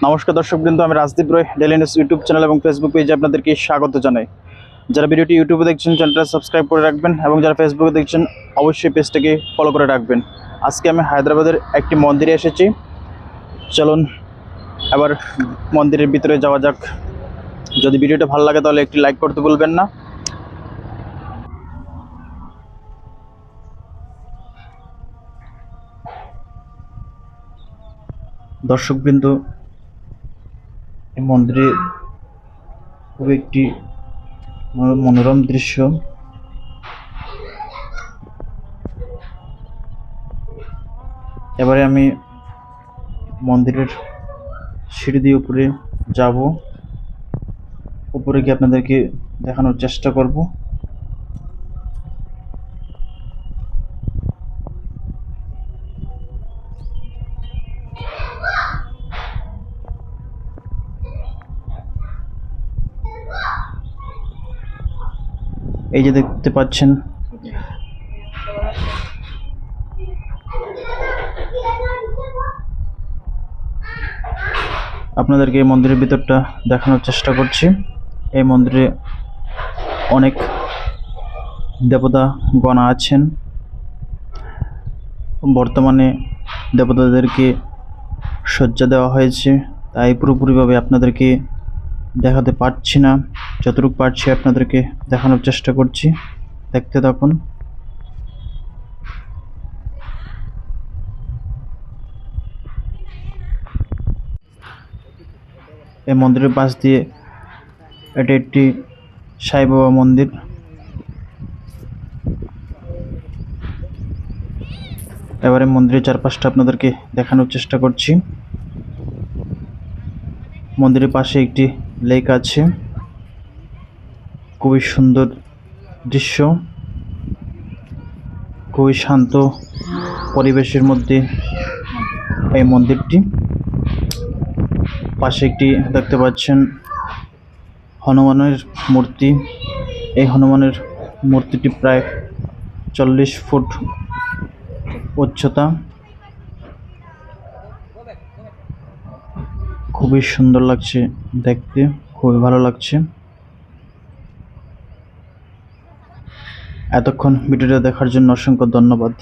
নমস্কার দর্শকবৃন্দ, আমি রাজদীপ রয়। ডেইলি নিউজ ইউটিউব চ্যানেল এবং ফেসবুক পেজে আপনাদেরকে স্বাগত জানাই। যারা ভিডিওটি ইউটিউবে দেখছেন চ্যানেলটা সাবস্ক্রাইব করে রাখবেন এবং যারা ফেসবুকে দেখছেন অবশ্যই পেজটাকে ফলো করে রাখবেন। আজকে আমি হায়দ্রাবাদের একটি মন্দিরে এসেছি। চলুন এবার মন্দিরের ভিতরে যাওয়া যাক। যদি ভিডিওটা ভালো লাগে তাহলে একটি লাইক করতে ভুলবেন না। দর্শকবৃন্দ, এই মন্দিরে খুব একটি মনোরম দৃশ্য। এবারে আমি মন্দিরের সিঁড়ি দিয়ে উপরে যাব। উপরে গিয়ে আপনাদেরকে দেখানোর চেষ্টা করব। এই যে দেখতে পাচ্ছেন, আপনাদেরকে এই মন্দিরের ভিতরটা দেখানোর চেষ্টা করছি। এই মন্দিরে অনেক দেবতা গণা আছেন। বর্তমানে দেবতাদেরকে সজ্জা দেওয়া হয়েছে, তাই পুরোপুরিভাবে আপনাদেরকে দেখাতে পারছি না। যতটুকু পারছি আপনাদেরকে দেখানোর চেষ্টা করছি, দেখতে থাকুন। এই মন্দিরের পাশ দিয়ে এটি একটি সাই বাবা মন্দির। এবারে মন্দিরের চারপাশটা আপনাদেরকে দেখানোর চেষ্টা করছি। মন্দিরের পাশে একটি লেক আছে, খুবই সুন্দর দৃশ্য, খুবই শান্ত পরিবেশের মধ্যে এই মন্দিরটি। পাশে একটি দেখতে পাচ্ছেন হনুমানের মূর্তি। এই হনুমানের মূর্তিটি প্রায় 40 ফুট উচ্চতা। খুবই সুন্দর লাগছে দেখতে, খুবই ভালো লাগছে। এতক্ষণ ভিডিওটা দেখার জন্য অসংখ্য ধন্যবাদ।